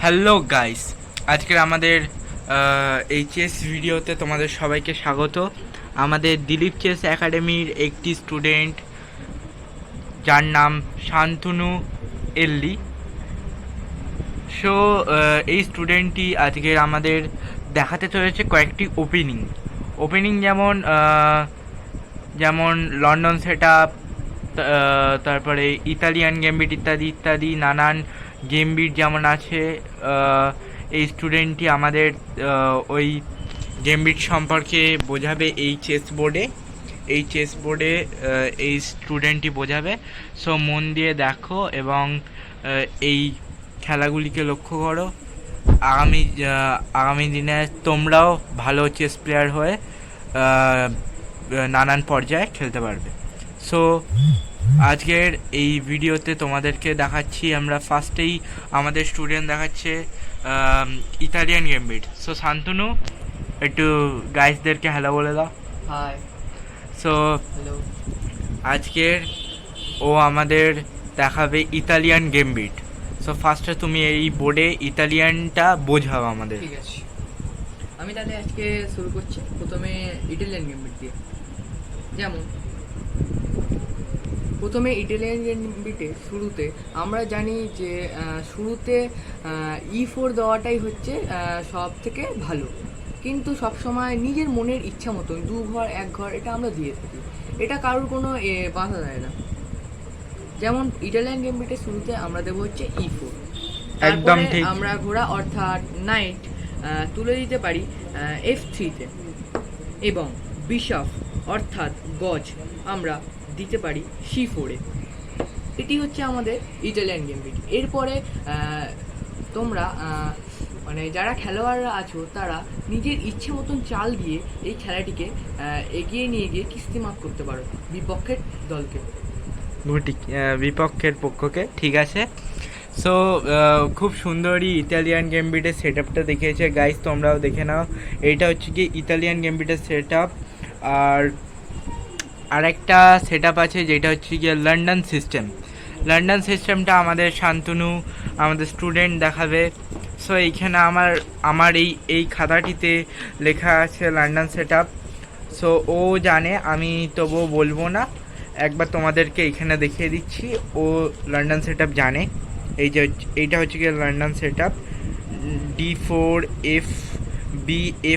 Hello guys, আজকের আমাদের এই চেস ভিডিওতে তোমাদের সবাইকে স্বাগত। আমাদের দিলীপ চেস একাডেমির একটি স্টুডেন্ট যার নাম শান্তনু এল্লি। সো এই স্টুডেন্টটি আজকের আমাদের দেখাতে চলেছে কয়েকটি ওপেনিং যেমন লন্ডন সেট আপ, তারপরে ইতালিয়ান গেমবিট ইত্যাদি ইত্যাদি নানান গেমবিট যেমন আছে। এই স্টুডেন্টটি আমাদের ওই গেমবিট সম্পর্কে বোঝাবে এই চেস বোর্ডে এই স্টুডেন্টটি বোঝাবে। সো মন দিয়ে দেখো এবং এই খেলাগুলিকে লক্ষ্য করো। আগামী দিনে তোমরাও ভালো চেস প্লেয়ার হয়ে নানান পর্যায়ে খেলতে পারবে। সো আজকের এই ভিডিওতে তোমাদেরকে দেখাচ্ছি, আমরা ফার্স্টেই আমাদের স্টুডেন্ট দেখাচ্ছে ইতালিয়ান গেমবিট। সো শান্তনু, একটু গাইসদেরকে হ্যালো বলে দাও। হাই। So hello. আজকের ও আমাদের দেখাবে ইতালিয়ান গেমবিট। সো ফার্স্টে তুমি এই বোর্ডে ইতালিয়ানটা বোঝাও আমাদের। ঠিক আছে, আমি তাহলে আজকে শুরু করছি প্রথমে ইটালিয়ান গেমবিট দিয়ে। যেমন প্রথমে ইটালিয়ান গেমবিটে শুরুতে আমরা জানি যে শুরুতে E4 দেওয়াটাই হচ্ছে সব থেকে ভালো, কিন্তু সবসময় নিজের মনের ইচ্ছা মতন 2 ঘর 1 ঘর এটা আমরা দিয়ে থাকি, এটা কারোর কোনো বাধা দেয় না। যেমন ইটালিয়ান গেমবিটের শুরুতে আমরা দেবো হচ্ছে E4, একদম তারপরে ঠিক। আমরা ঘোড়া অর্থাৎ নাইট তুলে দিতে পারি F3-তে, এবং বিশপ অর্থাৎ গজ আমরা দিতে পারি C4-এ। এটি হচ্ছে আমাদের ইটালিয়ান গেমবিট। এরপরে তোমরা মানে যারা খেলোয়াড়রা আছো তারা নিজের ইচ্ছে মতন চাল দিয়ে এই খেলাটিকে এগিয়ে নিয়ে গিয়ে কিস্তিমাত করতে পারো বিপক্ষের দলকে, বিপক্ষের পক্ষকে। ঠিক আছে। সো খুব সুন্দরই ইতালিয়ান গেমবিটের সেট আপটা দেখিয়েছে গাইস, তোমরাও দেখে নাও। এইটা হচ্ছে কি ইতালিয়ান গেমবিটের সেট আপ। আর আরেকটা সেট আপ আছে যেটা হচ্ছে গিয়ে লন্ডন সিস্টেমটা আমাদের শান্তনু আমাদের স্টুডেন্ট দেখাবে। সো এইখানে আমার এই খাতাটিতে লেখা আছে লন্ডন সেট আপ। সো ও জানে, আমি তবুও বলবো না, একবার তোমাদেরকে এইখানে দেখিয়ে দিচ্ছি। ও লন্ডন সেট আপ জানে। এইটা হচ্ছে গিয়ে London set up. D4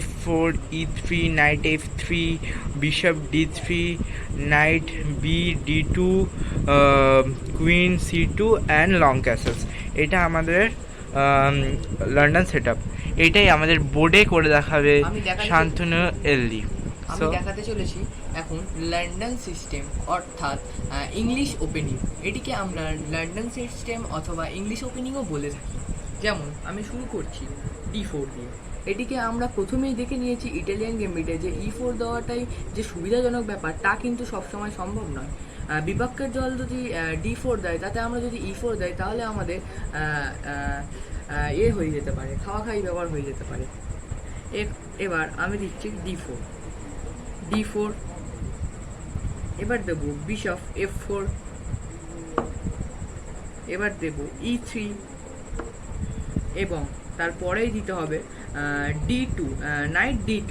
F4 E3 night F3 bishop D3 night B D2 queen C2 and long castles. এটা আমাদের লন্ডন সেট আপ। এইটাই আমাদের বোর্ডে করে দেখাবে শান্তনু এল্লি। আমি দেখাতে চলেছি এখন লন্ডন সিস্টেম অর্থাৎ ইংলিশ ওপেনিং। এটিকে আমরা লন্ডন সিস্টেম অথবা ইংলিশ ওপেনিংও বলে থাকি। যেমন আমি শুরু করছি D4 দিয়ে। এটিকে আমরা প্রথমেই দেখে নিয়েছি ইটালিয়ান গেমবিটে যে E4 দেওয়াটাই যে সুবিধাজনক ব্যাপার তা কিন্তু সবসময় সম্ভব নয়। বিপক্ষের দল যদি D4 দেয়, তাতে আমরা যদি E4 দেয় তাহলে আমাদের হয়ে যেতে পারে, খাওয়াখাই ব্যবহার হয়ে যেতে পারে। এবার আমি দিচ্ছি D4, এবার দেব বিশপ F4, এবার দেব E3, এবং তারপরেই দিতে হবে D2 নাইট D2,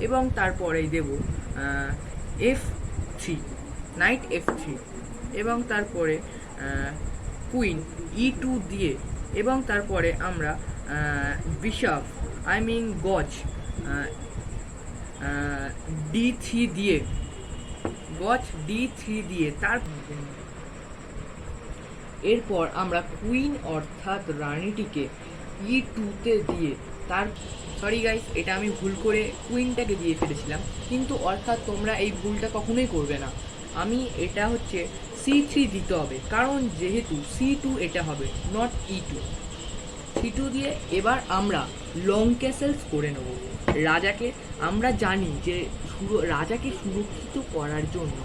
এবং তারপরেই দেব F3 নাইট F3, এবং তারপরে কুইন E2 দিয়ে, এবং তারপরে আমরা বিশপ গজ D3 দিয়ে, এরপর আমরা কুইন অর্থাৎ রানীটিকে E2-তে দিয়ে সরি গাইস, এটা আমি ভুল করে কুইনটাকে দিয়ে ফেলেছিলাম, কিন্তু অর্থাৎ তোমরা এই ভুলটা কখনোই করবে না। এটা হচ্ছে C3 দিতে হবে, কারণ যেহেতু C2 এটা হবে, নট E2। C2 দিয়ে এবার আমরা লং ক্যাসেলস করে নেব রাজাকে। আমরা জানি যে রাজাকে সুরক্ষিত করার জন্য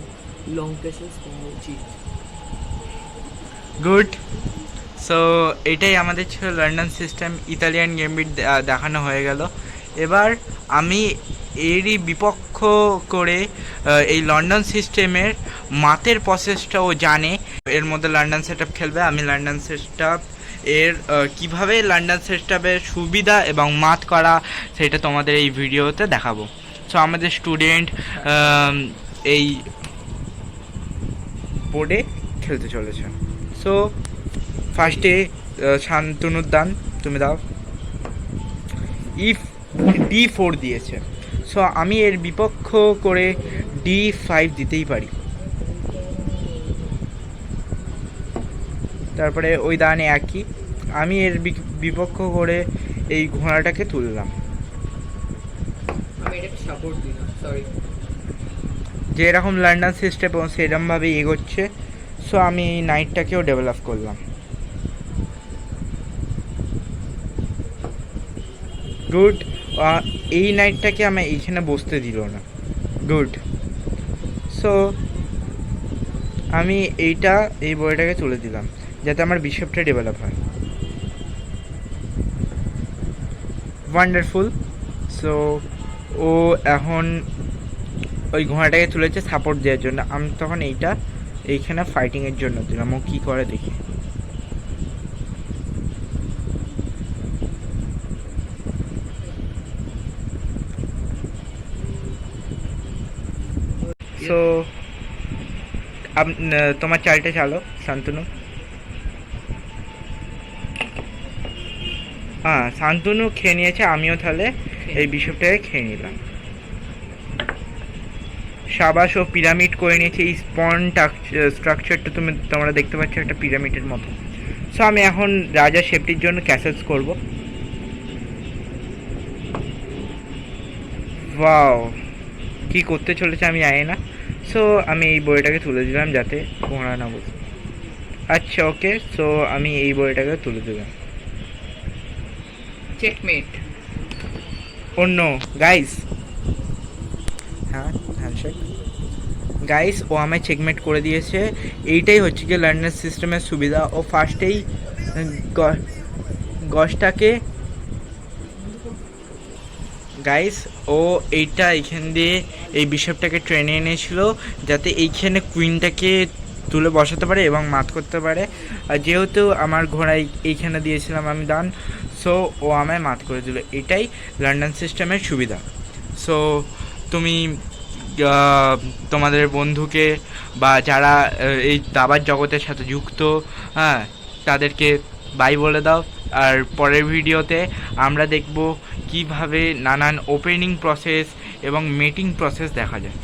লং ক্যাসেলস করা উচিত। গুড। সো এটাই আমাদের ছিল লন্ডন সিস্টেম। ইতালিয়ান গেমবিট দেখানো হয়ে গেল। এবার আমি এরই বিপক্ষ করে এই লন্ডন সিস্টেমের মাতের প্রসেসটাও জানে, এর মধ্যে লন্ডন সেট আপ খেলবে। আমি লন্ডন সেট আপ এর কিভাবে লন্ডন সেটআপের সুবিধা এবং মাত করা সেটা তোমাদের এই ভিডিওতে দেখাবো। সো আমাদের স্টুডেন্ট এই বোর্ডে খেলতে চলেছে। সো ফার্স্টে শান্তনুর দান, তুমি দাও। D4 দিয়েছে। সো আমি এর বিপক্ষ করে D5 দিতেই পারি। তারপরে ওই দানে একই, আমি এর বিপক্ষ করে এই ঘোড়াটাকে তুললাম। আমি এটাকে সাপোর্ট দিলাম, সরি। যে এরকম লন্ডন সিস্টেম সেরকমভাবে এগোচ্ছে। সো আমি এই নাইটটাকেও ডেভেলপ করলাম। গুড। এই নাইটটাকে আমি এইখানে বসতে দিল না। গুড। সো আমি এই বইটাকে তুলে দিলাম যাতে আমার বিশপটা ডেভেলপ হয়। ওয়ান্ডারফুল। সো ও এখন ওই ঘোড়াটাকে তুলেছে সাপোর্ট দেওয়ার জন্য। আমি তখন এইখানে ফাইটিংয়ের জন্য দিলাম। ও কী করে দেখি। সো তোমার চালটা চালো শান্তনু। হ্যাঁ, শান্তনু খেয়ে নিয়েছে, আমিও তাহলে এই বিশপটাকে খেয়ে নিলাম। সাবাস, ও পিরামিড করে নিয়েছে। এই স্পন স্ট্রাকচারটা তোমরা দেখতে পাচ্ছ একটা পিরামিডের মতো। সো আমি এখন রাজা সেফটির জন্য ক্যাসেলস করব। ওয়াও, কি করতে চলেছে আমি জানি না। সো আমি এই বইটাকে তুলে দিলাম যাতে ঘোড়া না বসে। আচ্ছা, ওকে। সো আমি এই বইটাকে তুলে দিলাম। চেকমেট। অন্য গাইস, হ্যাঁ হ্যান্ডশেক। গাইস, ও আমায় চেকমেট করে দিয়েছে। এইটাই হচ্ছে কি লন্ডন সিস্টেমের সুবিধা। ও ফার্স্টেই গসটাকে গাইস, ও এইখান দিয়ে এই বিশপটাকে ট্রেনে এনেছিল যাতে এইখানে কুইনটাকে তুলে বসাতে পারে এবং মাত করতে পারে। আর যেহেতু আমার ঘোড়ায় এইখানে দিয়েছিলাম আমি দান, সো ও আমায় মাত করে দিল। এটাই লন্ডন সিস্টেমের সুবিধা। সো তুমি তোমাদের বন্ধুকে বা যারা এই দাবার জগতের সাথে যুক্ত, হ্যাঁ, তাদেরকে বাই বলে দাও। আর পরের ভিডিওতে আমরা দেখব কিভাবে নানান ওপেনিং প্রসেস এবং মেটিং প্রসেস দেখা যায়।